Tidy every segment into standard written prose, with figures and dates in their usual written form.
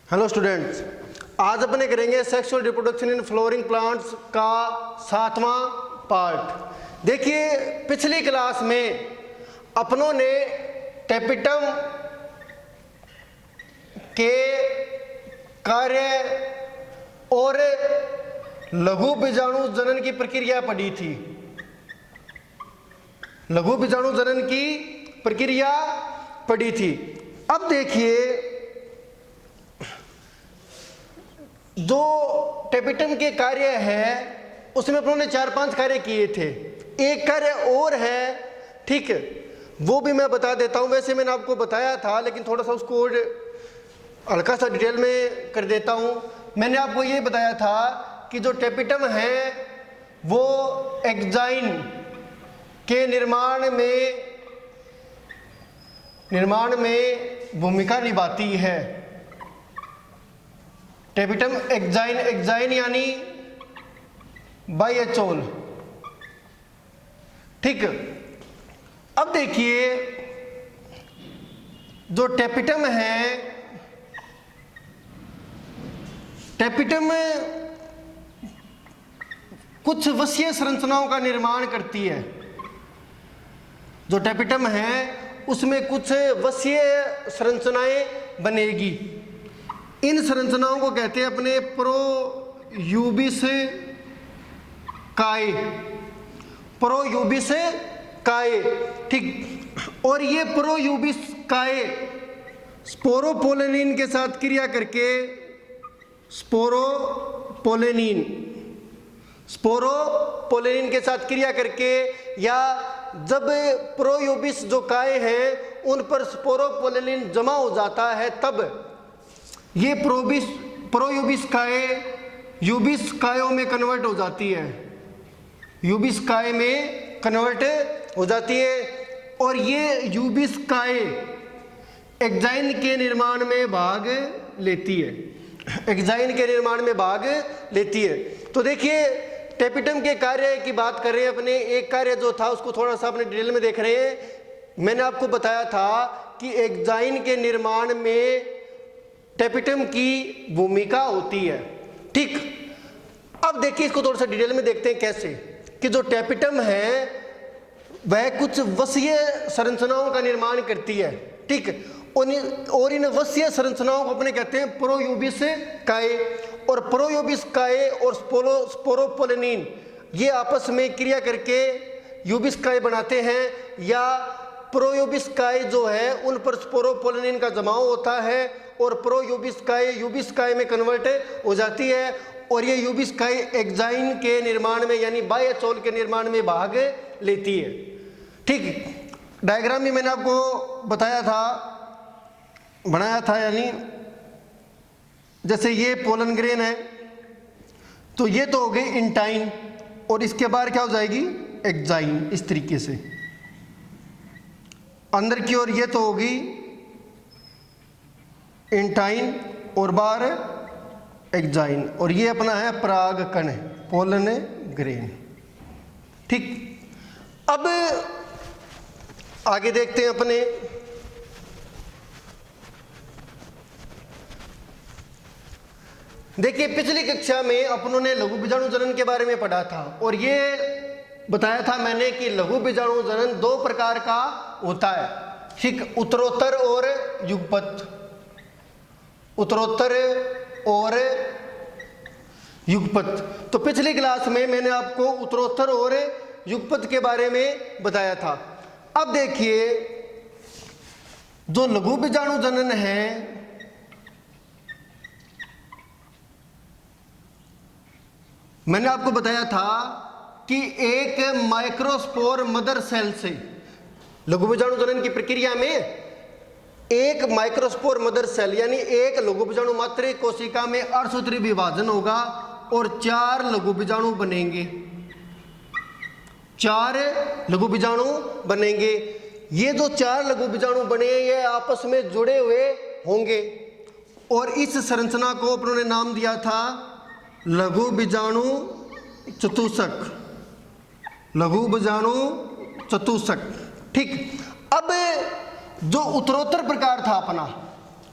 Hello students, आज अपने करेंगे sexual reproduction in flooring plants का 7वां पार्ट। देखिए, पिछली क्लास में अपनों ने टेपिटम के कार्य और लघु बीजाणु जनन की प्रक्रिया पढ़ी थी। लघु बीजाणु जनन की प्रक्रिया पढ़ी थी। अब देखिए, जो टेपिटम के कार्य है उसमें अपनों ने 4-5 कार्य किए थे। एक कार्य और है, ठीक है, वो भी मैं बता देता हूं। वैसे मैंने आपको बताया था, लेकिन थोड़ा सा उसको और हल्का सा डिटेल में कर देता हूं। मैंने आपको ये बताया था कि जो टेपिटम है वो एग्जाइन के निर्माण में भूमिका निभाती है। टेपिटम एग्जाइन यानी बाइएचोल, ठीक। अब देखिए, जो टेपिटम है, टेपिटम कुछ वसीय संरचनाओं का निर्माण करती है। जो टेपिटम है उसमें कुछ वसीय संरचनाएं बनेगी। इन संरचनाओं को कहते हैं अपने प्रोयूबिस काय, प्रोयूबिस काय, ठीक। और ये प्रोयूबिस काय स्पोरोपोलेनिन के साथ क्रिया करके स्पोरोपोलेनिन के साथ क्रिया करके, या जब प्रोयूबिस जो काय हैं उन पर स्पोरोपोलेनिन जमा हो जाता है, तब ये प्रोयूबिस काय यूबिस कायों में कन्वर्ट हो जाती है। यूबिस काय में कन्वर्ट हो जाती है। और ये यूबिस काय एग्जाइन के निर्माण में भाग लेती है। एग्जाइन के निर्माण में भाग लेती है। तो देखिए, टेपिटम के कार्य की बात कर रहे हैं अपने। एक कार्य जो था उसको थोड़ा सा अपने डिटेल में देख रहे हैं। मैंने आपको बताया था कि एग्जाइन के निर्माण में टेपिटम की भूमिका होती है, ठीक। अब देखिए, इसको थोड़ा सा डिटेल में देखते हैं कैसे कि जो टेपिटम है वह कुछ वसीय संरचनाओं का निर्माण करती है, ठीक। और इन वसीय संरचनाओं को अपने कहते हैं प्रोयूबिस काय। और प्रोयूबिस काय और स्पोरोपोलेनिन ये आपस में क्रिया करके यूबिस काय बनाते हैं, या प्रोयूबिस काय जो है उन पर स्पोरोपोलेनिन का जमाव होता है और प्रोयूबिस काय यूबिस काय में कन्वर्ट हो जाती है। और ये यूबिस काय एग्जाइन के निर्माण में यानी बाइएचोल के निर्माण में भाग लेती है, ठीक। डायग्राम भी मैंने आपको बताया था, बनाया था, यानी जैसे ये पोलन ग्रेन है तो ये तो हो गई इंटाइन, और इसके बाद क्या हो जाएगी एग्जाइन। इस तरीके से अंदर की ओर ये तो होगी इंटाइन और बाहर एग्जाइन, और ये अपना है पराग कण, पोलन ग्रेन, ठीक। अब आगे देखते हैं अपने। देखिए, पिछली कक्षा में अपनों ने लघु बीजाणु जनन के बारे में पढ़ा था, और ये बताया था मैंने कि लघु बीजाणु जनन 2 प्रकार का होता है, ठीक। उत्तरोत्तर और युगपत। उत्तरोत्तर और युगपत। तो पिछली क्लास में मैंने आपको उत्तरोत्तर और युगपत के बारे में बताया था। अब देखिए, जो लघु बीजाणु जनन है मैंने आपको बताया था कि एक माइक्रोस्पोर मदर सेल से लघु बीजाणु जनन की प्रक्रिया में एक माइक्रोस्पोर मदर सेल यानी एक लघु बीजाणु मात्र कोशिका में अर्धसूत्री विभाजन होगा और 4 लघु बीजाणु बनेंगे। 4 लघु बीजाणु बनेंगे। ये जो 4 लघु बीजाणु बने ये आपस में जुड़े हुए होंगे, और इस संरचना को अपनों ने नाम दिया था लघु बीजाणु चतुष्क। लघु बीजाणु चतुष्क, ठीक। अब जो उत्तरोत्तर प्रकार था अपना,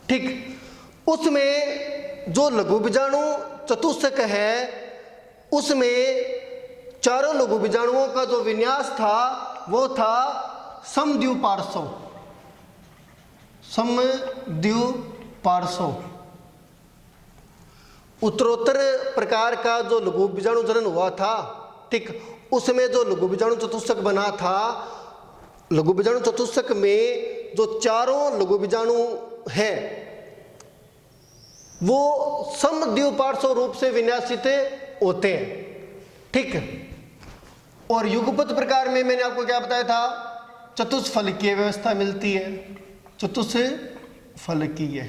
ठीक, उसमें जो लघु बीजाणु चतुष्क है उसमें चारों लघु बीजाणुओं का जो विन्यास था वो था समद्विपार्श्व। समद्विपार्श्व उत्तरोत्तर प्रकार का जो लघु बीजाणु जनन हुआ था, ठीक, उसमें जो लघु बीजाणु चतुष्क बना था, लघु बीजाणु चतुष्क में जो चारों लघु बीजाणु हैं वो समद्विपार्श्व रूप से विन्यासित होते हैं, ठीक। और युगपत प्रकार में मैंने आपको क्या बताया था, चतुष्फलकीय व्यवस्था मिलती है, चतुष्फलकीय,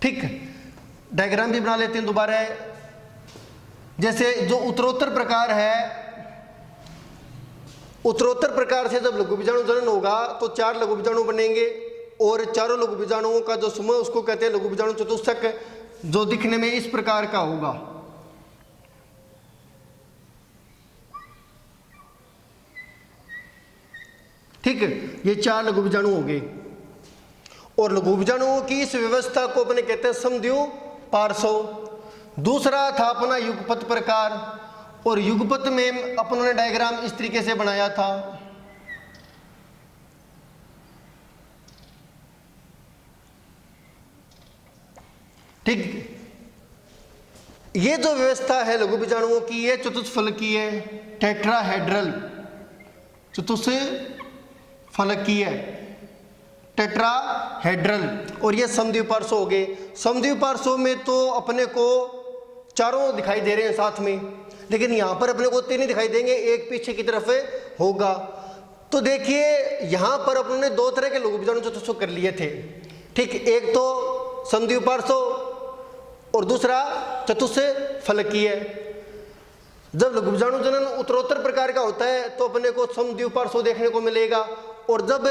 ठीक। डायग्राम भी बना लेते हैं दोबारा। जैसे जो उत्तरोत्तर प्रकार है, उत्तरोत्तर प्रकार से जब लघु बीजाणु जनन होगा तो 4 लघु बीजाणु बनेंगे और चारों लघु बीजाणुओं का जो समूह उसको कहते हैं लघु बीजाणु चतुष्क, जो दिखने में इस प्रकार का होगा। ठीक, ये 4 लघु बीजाणु हो गए। और लघु बीजाणुओं की इस व्यवस्था को अपने कहते हैं समद्विपार्श्व। दूसरा था अपना युगपत प्रकार, और युगपत में अपनों डायग्राम इस तरीके से बनाया था। ठीक, ये जो व्यवस्था है लघु बीजाणुओं की, ये चतुष्फलकीय है, टेट्राहेड्रल, चतुष्फलकीय, टेट्राहेड्रल। और ये समद्विपार्श्व हो गए। समद्विपार्श्व में तो अपने को चारों दिखाई दे रहे हैं साथ में, लेकिन यहाँ पर अपने को 3 ही दिखाई देंगे, एक पीछे की तरफ होगा। तो देखिए यहाँ पर अपने 2 तरह के लघु बीजाणु चतुष्क कर लिए थे, ठीक। एक तो समद्विपार्श्व और दूसरा चतुष्फलकीय। जब लघु बीजाणु जनन उत्तरोत्तर प्रकार का होता है तो अपने को समद्विपार्श्व देखने को मिलेगा, और जब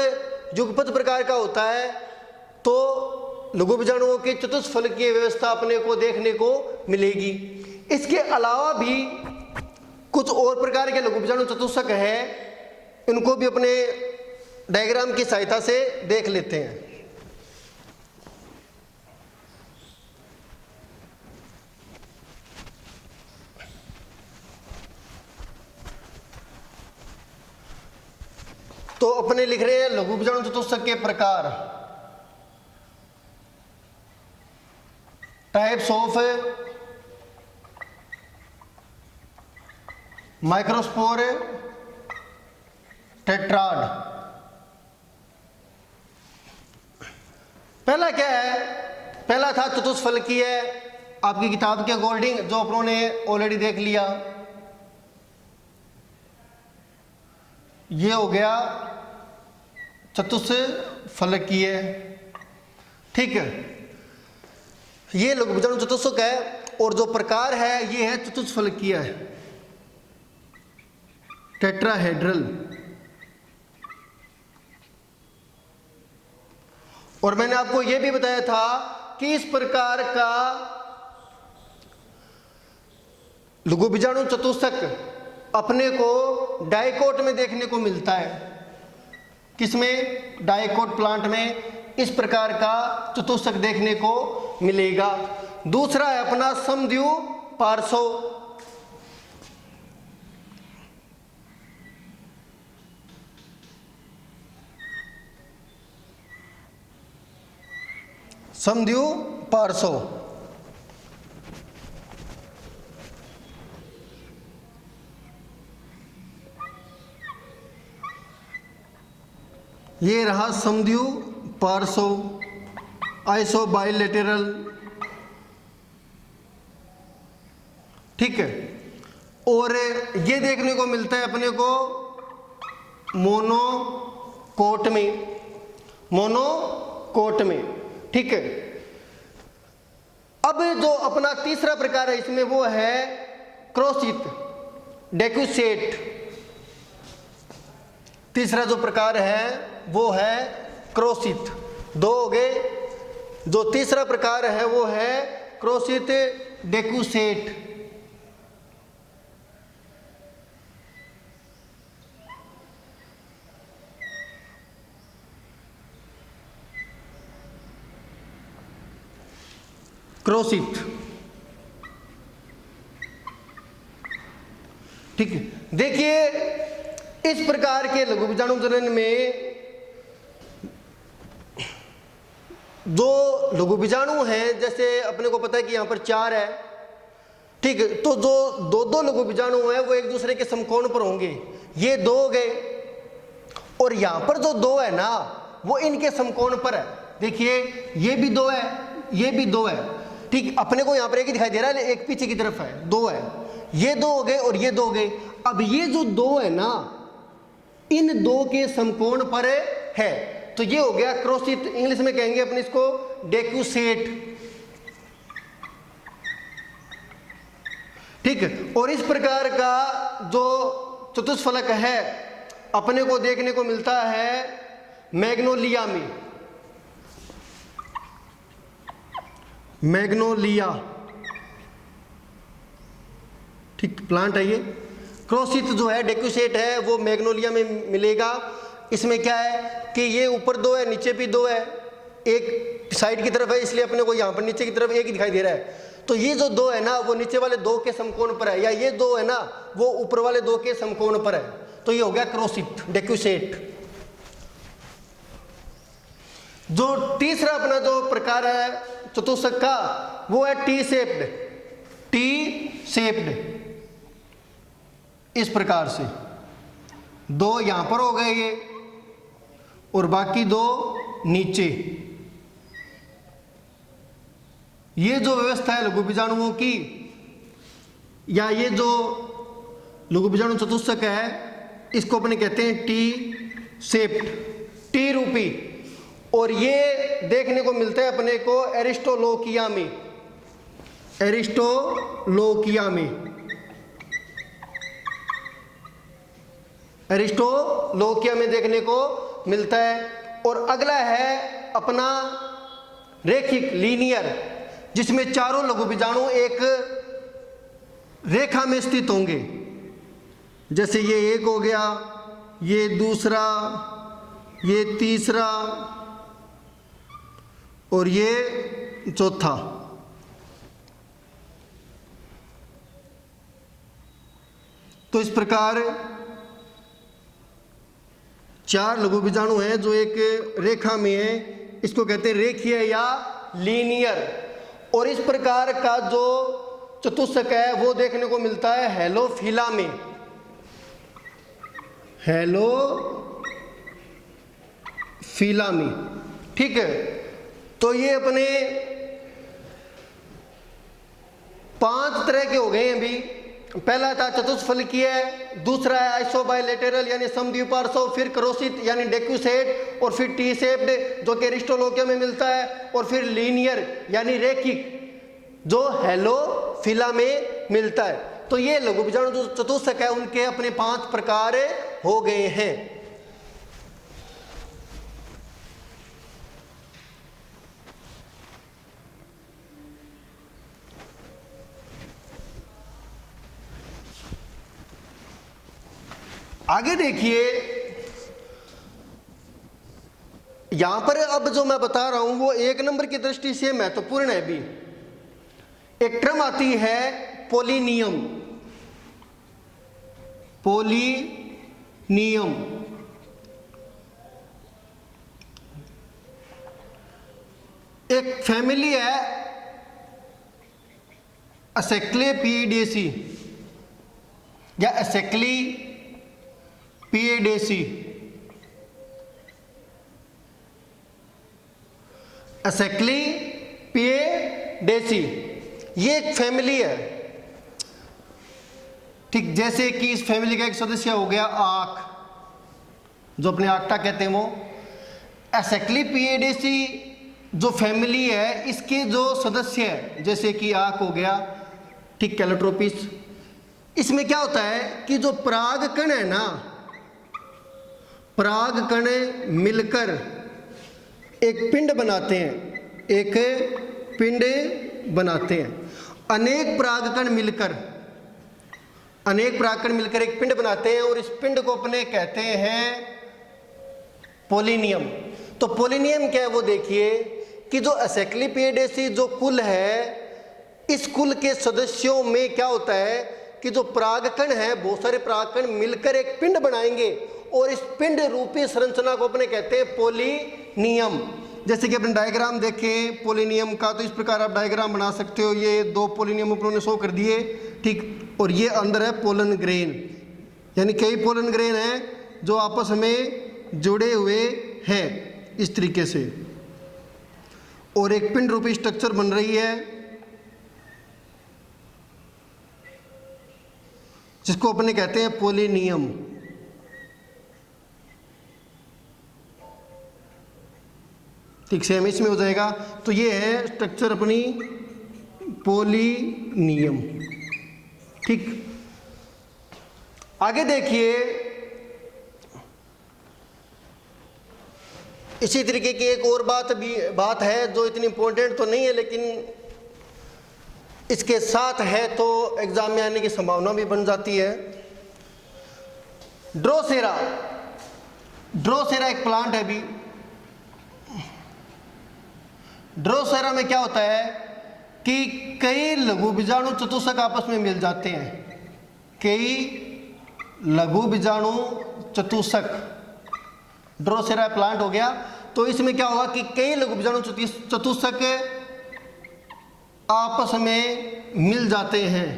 युगपत प्रकार का होता है तो लघु बीजाणुओं की चतुष्फलकीय व्यवस्था अपने को देखने को मिलेगी। इसके अलावा भी कुछ और प्रकार के लघु बीजाणु चतुष्क है, इनको भी अपने डायग्राम की सहायता से देख लेते हैं। तो अपने लिख रहे हैं लघु बीजाणु चतुष्क के प्रकार, टाइप्स ऑफ माइक्रोस्पोर टेट्राड। पहला क्या है, पहला था चतुष्फलकीय, आपकी किताब के अकॉर्डिंग जो अपनों ने ऑलरेडी देख लिया, ये हो गया चतुष्फलकीय, ठीक है। ये लघु बीजाणु चतुष्क है, और जो प्रकार है ये है चतुष्फलकीय, टेट्राहेड्रल। और मैंने आपको यह भी बताया था कि इस प्रकार का लघु बीजाणु चतुष्क अपने को डाइकोट में देखने को मिलता है। किसमें? डाइकोट प्लांट में इस प्रकार का चतुष्क देखने को मिलेगा। दूसरा है अपना समद्विपार्श्व, समद्विपार्श्व। ये रहा समद्विपार्श्व, आइसो बाइलेटरल, ठीक है। और ये देखने को मिलता है अपने को मोनोकोट में, मोनोकोट में, ठीक है। अब जो अपना तीसरा प्रकार है इसमें वो है क्रोसित, डेक्यूसेट। तीसरा जो प्रकार है वो है क्रोसित। 2 हो गए। जो तीसरा प्रकार है वो है क्रोसित डेक्यूसेट। क्रोसित। ठीक है, देखिए इस प्रकार के लघु बीजाणु जनन में जो लघु बीजाणु हैं, जैसे अपने को पता है कि यहां पर 4 है, ठीक है, तो जो दो लघु बीजाणु हैं वो एक दूसरे के समकोण पर होंगे, ये 2 हो गए, और यहां पर जो 2 है ना वो इनके समकोण पर है। देखिए ये भी 2 है, ये भी 2 है, ठीक, अपने को यहां पर एक ही दिखाई दे रहा है, एक पीछे की तरफ है, 2 है, ये 2 हो गए और ये 2 हो गए। अब ये जो 2 है ना इन 2 के समकोण पर है, तो ये हो गया क्रोसित। इंग्लिश में कहेंगे अपने इसको डेक्यूसेट। ठीक है, और इस प्रकार का जो चतुष्फलक है अपने को देखने को मिलता है मैग्नोलिया में। मैग्नोलिया, ठीक, प्लांट है ये। क्रोसित जो है डेक्यूसेट है वो मैग्नोलिया में मिलेगा। इसमें क्या है कि ये ऊपर 2 है, नीचे भी 2 है, एक साइड की तरफ है, इसलिए अपने को यहाँ पर नीचे की तरफ एक ही दिखाई दे रहा है। तो ये जो 2 है ना वो नीचे वाले 2 के समकोण पर है, या ये 2 है ना वो ऊपर वाले 2 के समकोण पर है, तो ये हो गया क्रोसित डेक्यूसेट। जो तीसरा अपना जो प्रकार है चतुष्फलक का वो है टी शेप्ड। टी शेप्ड इस प्रकार से 2 यहां पर हो गए ये और बाकी 2 नीचे। ये जो व्यवस्था है लघु बीजाणुओं की, या ये जो लघु बीजाणु चतुष्फलक है इसको अपने कहते हैं टी शेप्ड, टी रूपी। और ये देखने को मिलता है अपने को एरिस्टोलोकिया में। एरिस्टोलोकिया में, एरिस्टोलोकिया में देखने को मिलता है। और अगला है अपना रेखिक लीनियर, जिसमें चारों लघु बीजाणु एक रेखा में स्थित होंगे। जैसे ये एक हो गया, ये दूसरा, ये तीसरा और ये चौथा। तो इस प्रकार 4 लघु बीजाणु हैं जो एक रेखा में है, इसको कहते हैं रेखीय या लीनियर। और इस प्रकार का जो चतुष्फलक है वो देखने को मिलता है हेलोफिला में। हेलोफिला में, ठीक है। तो ये अपने 5 तरह के हो गए हैं अभी। पहला था चतुष्फलकीय, दूसरा है आइसोबाइलेटरल यानी समद्विपार्श्व, फिर क्रोसित यानी डेक्यूसेट, और फिर टी शेप्ड जो कि एरिस्टोलोकिया में मिलता है, और फिर लीनियर यानी रेखिक जो हेलोफिला में मिलता है। तो ये लघु बीजाणु जो चतुष्फलक है उनके अपने 5 प्रकार हो गए हैं। आगे देखिए, यहां पर अब जो मैं बता रहा हूं वो 1 नंबर की दृष्टि से महत्वपूर्ण है भी। एक टर्म आती है पोलिनियम। पोलिनियम एक फैमिली है एसेक्लेपिडेसी या एसेक्लीपिडेसी। एसेक्लीपिडेसी ये एक फैमिली है, ठीक। जैसे कि इस फैमिली का एक सदस्य हो गया आक, जो अपने आक्टा कहते हैं वो। एसेक्लीपिडेसी जो फैमिली है इसके जो सदस्य है जैसे कि आक हो गया, ठीक, कैलोट्रोपिस। इसमें क्या होता है कि जो परागकण है ना, परागकण मिलकर एक पिंड बनाते हैं, एक पिंड बनाते हैं। अनेक परागकण मिलकर एक पिंड बनाते हैं और इस पिंड को अपने कहते हैं पोलिनियम। तो पोलिनियम क्या है वो देखिए कि जो एसेक्लीपिडेसी जो कुल है इस कुल के सदस्यों में क्या होता है कि जो परागकण है, बहुत सारे परागकण मिलकर एक पिंड बनाएंगे और इस पिंड रूपी संरचना को अपने कहते हैं पोलिनियम। जैसे कि अपने डायग्राम देखें पोलिनियम का, तो इस प्रकार आप डायग्राम बना सकते हो। ये 2 पोलिनियम उन्होंने शो कर दिए, ठीक। और ये अंदर है पोलन ग्रेन, यानी कई पोलन ग्रेन हैं जो आपस में जुड़े हुए हैं इस तरीके से, और एक पिंड रूपी स्ट्रक्चर बन रही है जिसको अपने कहते हैं पोलिनियम। ठीक, सेम इसमें हो जाएगा। तो ये है स्ट्रक्चर अपनी पोलिनियम, ठीक। आगे देखिए, इसी तरीके की एक और बात है जो इतनी इंपॉर्टेंट तो नहीं है, लेकिन इसके साथ है तो एग्जाम में आने की संभावना भी बन जाती है। ड्रोसेरा, ड्रोसेरा एक प्लांट है भी। ड्रोसेरा में क्या होता है कि कई लघु बीजाणु चतुष्क आपस में मिल जाते हैं, कई लघु बीजाणु चतुष्क, ड्रोसेरा प्लांट हो गया। तो इसमें क्या होगा कि कई लघु बीजाणु चतुष्क आपस में मिल जाते हैं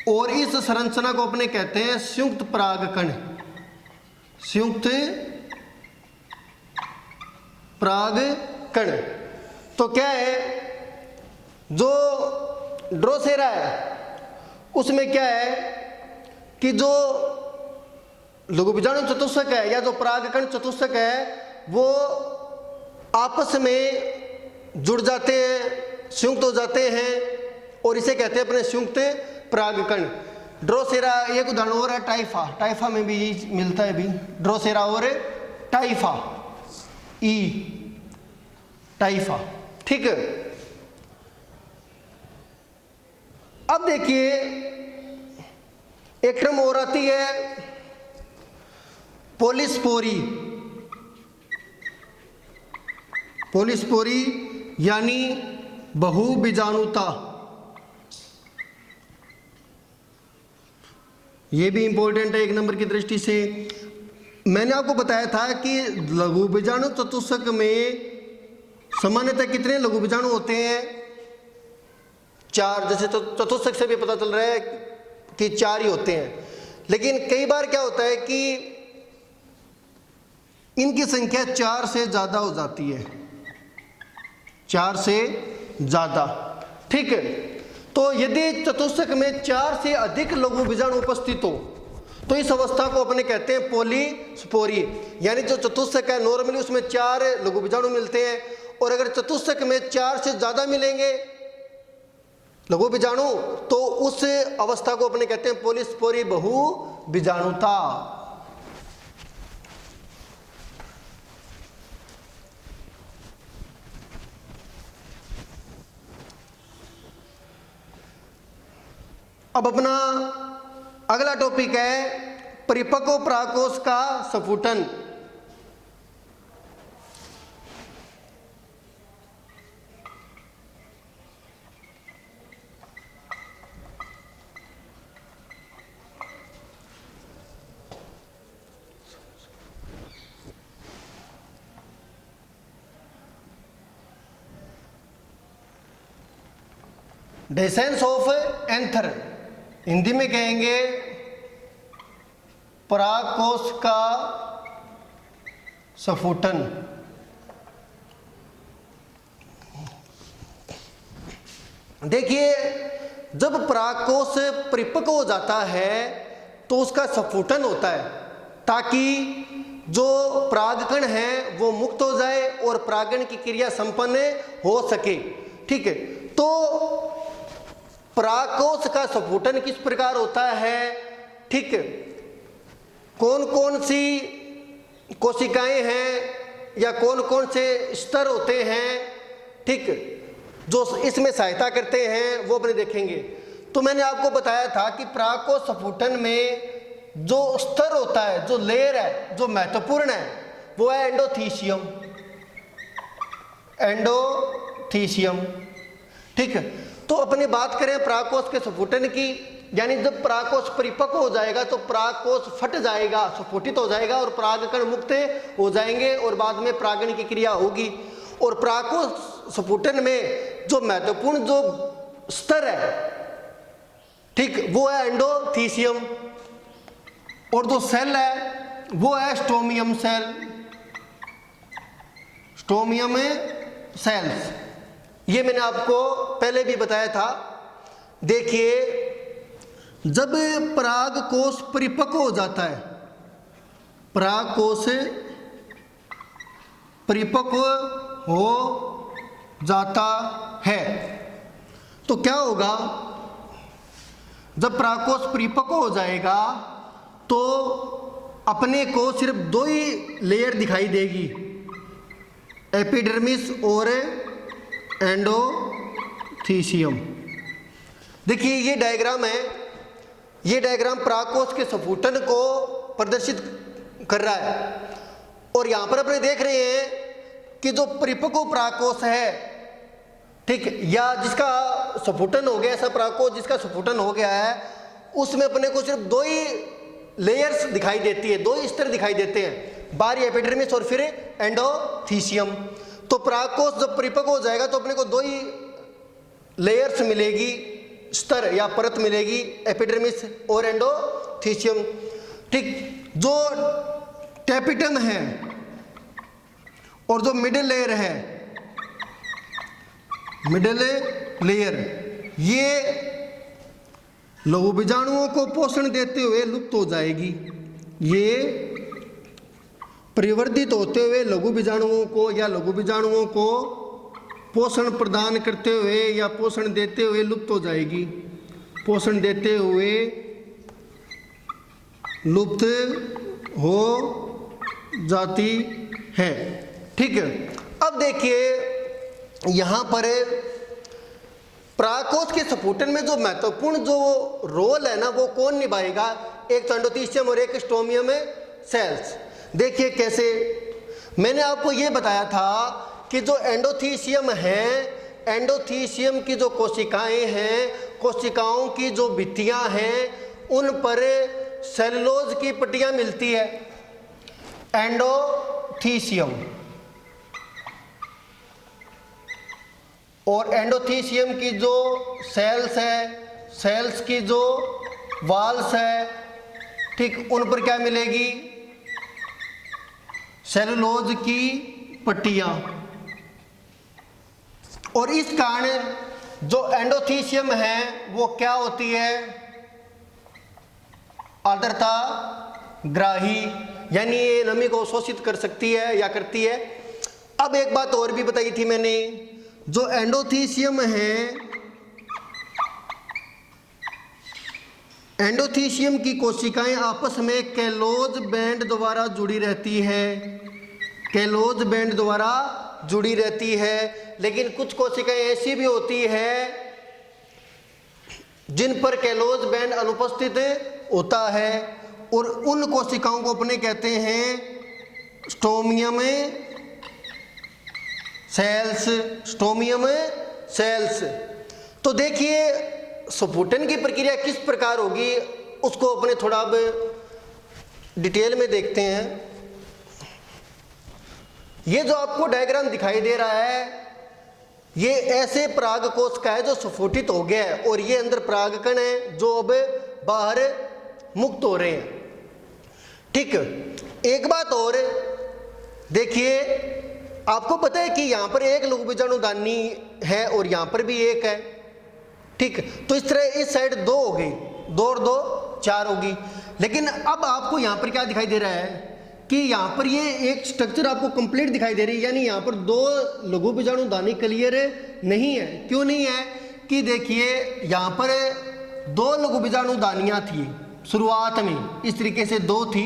और इस संरचना को अपने कहते हैं संयुक्त परागकण, संयुक्त परागकण। तो क्या है, जो ड्रोसेरा है उसमें क्या है कि जो लघु बीजाणु चतुष्क है या जो परागकण चतुष्क है वो आपस में जुड़ जाते हैं, संयुक्त हो जाते हैं और इसे कहते हैं अपने संयुक्त परागकण। ड्रोसेरा, एक उदाहरण और है टाइफा, टाइफा में भी मिलता है भी, ड्रोसेरा और टाइफा, टाइफा, ठीक है। अब देखिए एक टर्म और आती है पोलिस्पोरी, पोलिस्पोरी यानी बहुबीजाणुता। ये भी इंपॉर्टेंट है 1 नंबर की दृष्टि से। मैंने आपको बताया था कि लघु बीजाणु चतुष्क में सामान्यतः कितने लघु बीजाणु होते हैं? 4। जैसे चतुष्क से भी पता चल रहा है कि 4 ही होते हैं, लेकिन कई बार क्या होता है कि इनकी संख्या 4 से ज़्यादा हो जाती है, 4 से ज़्यादा, ठीक है। तो यदि चतुष्क में 4 से अधिक लघु बीजाणु उपस्थित हो तो इस अवस्था को अपने कहते हैं पोलिस्पोरी। यानी जो चतुष्क है नॉर्मली उसमें 4 लघु बीजाणु मिलते हैं, और अगर चतुष्क में 4 से ज़्यादा मिलेंगे लघु बीजाणु तो उस अवस्था को अपने कहते हैं पोलिस्पोरी, बहुबीजाणुता। अब अपना अगला टॉपिक है परिपक्व परागकोश का स्फुटन। डेसेंस ऑफ एंथर, हिंदी में कहेंगे परागकोश का स्फुटन। देखिए जब परागकोश परिपक्व हो जाता है तो उसका स्फुटन होता है ताकि जो परागकण है वो मुक्त हो जाए और परागण की क्रिया संपन्न हो सके, ठीक है। तो परागकोश का स्फुटन किस प्रकार होता है, ठीक है। कौन कौन सी कोशिकाएं हैं या कौन कौन से स्तर होते हैं, ठीक, जो इसमें सहायता करते हैं वो अपने देखेंगे। तो मैंने आपको बताया था कि परागकोश स्फुटन में जो स्तर होता है, जो लेयर है, जो महत्वपूर्ण है वो है एंडोथीसियम, एंडोथीसियम। ठीक है, तो अपने बात करें परागकोश के स्फुटन की, यानी जब परागकोश परिपक्व हो जाएगा तो परागकोश फट जाएगा, स्फुटित हो जाएगा और परागकण मुक्त हो जाएंगे और बाद में परागण की क्रिया होगी। और परागकोश स्फुटन में जो महत्वपूर्ण जो स्तर है, ठीक, वो है एंडोथीसियम, और जो सेल है वो है स्टोमियम सेल, स्टोमियम सेल्स। ये मैंने आपको पहले भी बताया था। देखिए, जब परागकोश परिपक्व हो जाता है, परागकोश परिपक्व हो जाता है तो क्या होगा, जब परागकोश परिपक्व हो जाएगा तो अपने को सिर्फ दो ही लेयर दिखाई देगी, एपिडर्मिस और एंडोथीसियम। देखिए ये डायग्राम है, ये डायग्राम परागकोश के स्फुटन को प्रदर्शित कर रहा है। और यहाँ पर अपने देख रहे हैं कि जो परिपक्व परागकोश है, ठीक, या जिसका स्फुटन हो गया, ऐसा परागकोश जिसका स्फुटन हो गया है, उसमें अपने को सिर्फ दो ही लेयर्स दिखाई देती है, दो ही स्तर दिखाई देते हैं, बाहरी एपिडर्मिस और फिर एंडोथीसियम। तो परागकोश जब परिपक्व हो जाएगा तो अपने को दो ही लेयर्स मिलेगी, स्तर या परत मिलेगी, एपिडर्मिस और एंडोथीसियम। ठीक, जो टैपिटम है और जो मिडिल लेयर है, मिडिल लेयर, ये लघु बीजाणुओं को पोषण देते हुए लुप्त हो जाएगी। ये परिवर्धित होते हुए लघु बीजाणुओं को या लघु बीजाणुओं को पोषण प्रदान करते हुए या पोषण देते हुए लुप्त हो जाएगी, पोषण देते हुए लुप्त हो जाती है। ठीक है, अब देखिए यहाँ पर परागकोश के स्फुटन में जो महत्वपूर्ण जो रोल है ना, वो कौन निभाएगा, एक तो एंडोथीसियम और एक स्टोमियम सेल्स। देखिए कैसे, मैंने आपको ये बताया था कि जो एंडोथीसियम है, एंडोथीसियम की जो कोशिकाएं हैं, कोशिकाओं की जो भित्तियां हैं, उन पर सेलुलोज की पट्टियां मिलती है, एंडोथीसियम। और एंडोथीसियम की जो सेल्स है, सेल्स की जो वाल्स है, ठीक, उन पर क्या मिलेगी, सेलुलोज की पट्टियां। और इस कारण जो एंडोथीसियम है वो क्या होती है, आर्द्रता ग्राही, यानी ये नमी को शोषित कर सकती है या करती है। अब एक बात और भी बताई थी मैंने, जो एंडोथीसियम है, एंडोथीसियम की कोशिकाएं आपस में कैलोज बैंड द्वारा जुड़ी रहती है, कैलोज बैंड द्वारा जुड़ी रहती है। लेकिन कुछ कोशिकाएं ऐसी भी होती है जिन पर कैलोज बैंड अनुपस्थित होता है, और उन कोशिकाओं को अपने कहते हैं स्टोमियम सेल्स, स्टोमियम सेल्स। तो देखिए स्फुटन की प्रक्रिया किस प्रकार होगी, उसको अपने थोड़ा अब डिटेल में देखते हैं। ये जो आपको डायग्राम दिखाई दे रहा है, ये ऐसे परागकोश का है जो स्फुटित हो गया है, और ये अंदर परागकण है जो अब बाहर मुक्त हो रहे हैं। ठीक, एक बात और देखिए, आपको पता है कि यहाँ पर एक लघु बीजाणुदानी है और यहाँ पर भी एक है। ठीक, तो इस तरह इस साइड दो हो गई, दो और दो चार होगी। लेकिन अब आपको यहाँ पर क्या दिखाई दे रहा है कि यहाँ पर ये एक स्ट्रक्चर आपको कंप्लीट दिखाई दे रही है, यानी यहाँ पर दो लघु बीजाणुदानी क्लियर नहीं है। क्यों नहीं है कि देखिए यहाँ पर दो लघु बीजाणुदानियाँ थी शुरुआत में, इस तरीके से दो थी,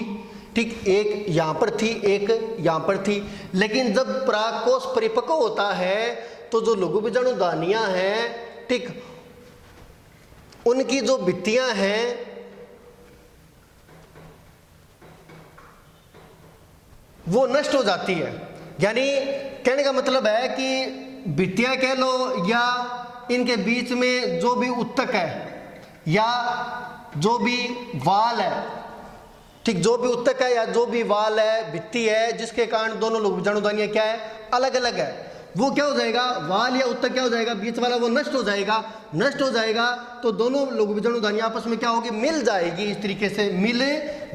ठीक, एक यहाँ पर थी, एक यहाँ पर थी। लेकिन जब परागकोश परिपक्व होता है तो जो लघु बीजाणुदानियाँ हैं, ठीक, उनकी जो भित्तियाँ हैं वो नष्ट हो जाती है। यानी कहने का मतलब है कि भित्तियाँ कह लो या इनके बीच में जो भी उत्तक है या जो भी वाल है, ठीक, जो भी उत्तक है या जो भी वाल है, भित्ति है, जिसके कारण दोनों लोग बीजाणुदानियां क्या है, अलग अलग है, वो क्या हो जाएगा, वाल या उत्तक क्या हो जाएगा, बीच वाला वो नष्ट हो जाएगा। नष्ट हो जाएगा तो दोनों लोग बीजाणुदानियां आपस में क्या होगी, मिल जाएगी, इस तरीके से मिल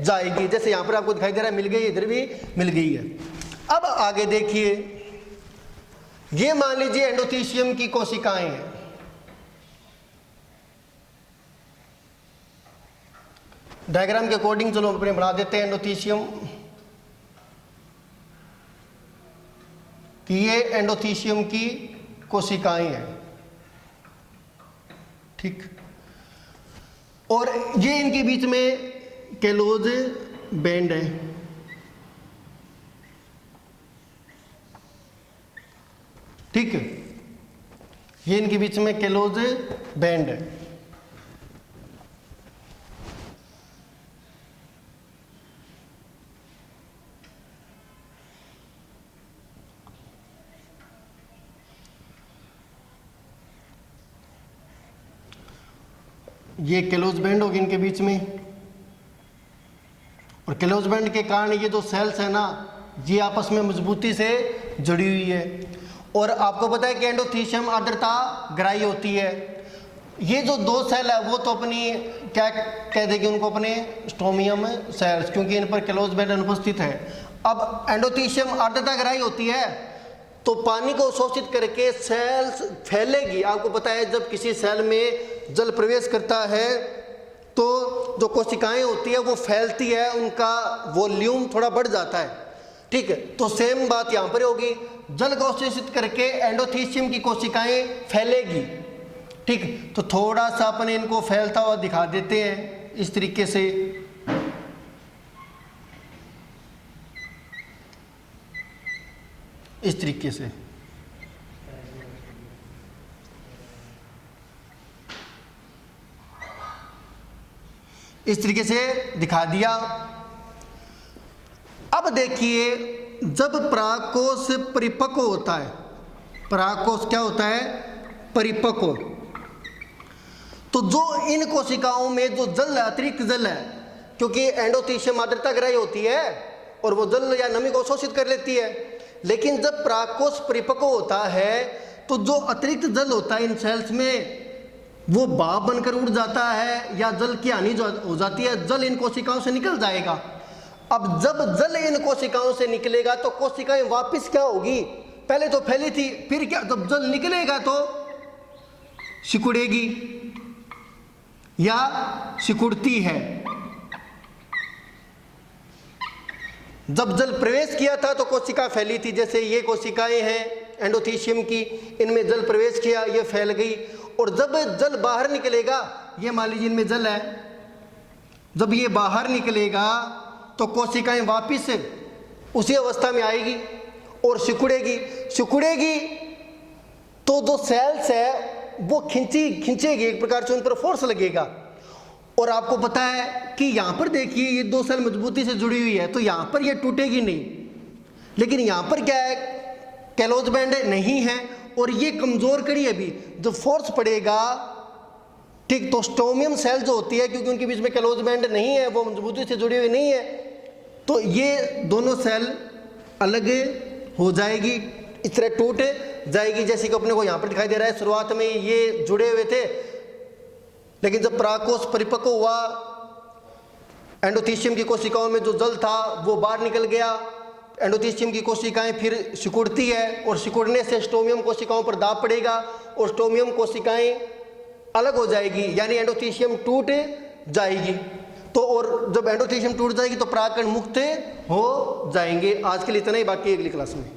जाएगी। जैसे यहाँ पर आपको दिखाई दे रहा है मिल गई, इधर भी मिल गई है। अब आगे देखिए, ये मान लीजिए एंडोथीशियम की कोशिकाएं हैं। डायग्राम के अकॉर्डिंग चलो अपने बना देते हैं एंडोथीशियम कि ये एंडोथीशियम की कोशिकाएं हैं, ठीक, और ये इनके बीच में केलोज बैंड है, ठीक है, ये इनके बीच में केलोज बैंड है। ये केलोज बैंड होगी इनके बीच में, और केलोज बैंड के कारण ये जो सेल्स है ना, ये आपस में मजबूती से जुड़ी हुई है। और आपको पता है कि एंडोथीशियम आर्द्रता ग्राही होती है। ये जो दो सेल है वो तो अपनी क्या कह देगी उनको, अपने स्टोमियम सेल्स, क्योंकि इन पर केलोज बैंड अनुपस्थित है। अब एंडोथीशियम आर्द्रता ग्राही होती है तो पानी को शोषित करके सेल्स फैलेगी। आपको पता है जब किसी सेल में जल प्रवेश करता है तो जो कोशिकाएं होती है वो फैलती है, उनका वॉल्यूम थोड़ा बढ़ जाता है, ठीक है। तो सेम बात यहाँ पर होगी, जल को शोषित करके एंडोथीशियम की कोशिकाएं फैलेगी, ठीक। तो थोड़ा सा अपने इनको फैलता हुआ दिखा देते हैं इस तरीके से। इस तरीके से दिखा दिया। अब देखिए, जब परागकोश परिपक्व होता है, परागकोश क्या होता है, परिपक्व, तो जो इन कोशिकाओं में जो जल है, अतिरिक्त जल है, क्योंकि एंडोथीशियम आर्द्रता ग्राही होती है और वो जल या नमी को शोषित कर लेती है, लेकिन जब परागकोश परिपक्व होता है तो जो अतिरिक्त जल होता है इन सेल्स में वो भाप बनकर उड़ जाता है या जल की हानि हो जाती है, जल इन कोशिकाओं से निकल जाएगा। अब जब जल इन कोशिकाओं से निकलेगा तो कोशिकाएं वापस क्या होगी, पहले तो फैली थी, फिर क्या, जब जल निकलेगा तो सिकुड़ेगी या सिकुड़ती है। जब जल प्रवेश किया था तो कोशिका फैली थी, जैसे ये कोशिकाएं हैं एंडोथीशियम की, इनमें जल प्रवेश किया, ये फैल गई। और जब जल बाहर निकलेगा, ये मान लीजिए इनमें जल है, जब ये बाहर निकलेगा तो कोशिकाएं वापिस उसी अवस्था में आएगी और सिकुड़ेगी तो जो सेल्स है वो खिंचेगी, एक प्रकार से उन पर फोर्स लगेगा। और आपको पता है कि यहाँ पर देखिए ये दो सेल मजबूती से जुड़ी हुई है, तो यहाँ पर ये टूटेगी नहीं, लेकिन यहाँ पर क्या है, केलोज बैंड नहीं है और ये कमजोर कड़ी है, भी जो फोर्स पड़ेगा, ठीक, तो स्टोमियम सेल जो होती है, क्योंकि उनके बीच में केलोज बैंड नहीं है, वो मजबूती से जुड़ी हुई नहीं है, तो ये दोनों सेल अलग हो जाएगी, इस तरह टूट जाएगी। जैसे कि अपने को यहाँ पर दिखाई दे रहा है, शुरुआत में ये जुड़े हुए थे, लेकिन जब परागकोश परिपक्व हुआ, एंडोथीशियम की कोशिकाओं में जो जल था वो बाहर निकल गया, एंडोथीशियम की कोशिकाएं फिर सिकुड़ती है और सिकुड़ने से स्टोमियम कोशिकाओं पर दाब पड़ेगा और स्टोमियम कोशिकाएं अलग हो जाएगी, यानी एंडोथीशियम टूट जाएगी। तो और जब एंडोथीशियम टूट जाएगी तो परागकण मुक्त हो जाएंगे। आज के लिए इतना ही, बाकी अगली क्लास में।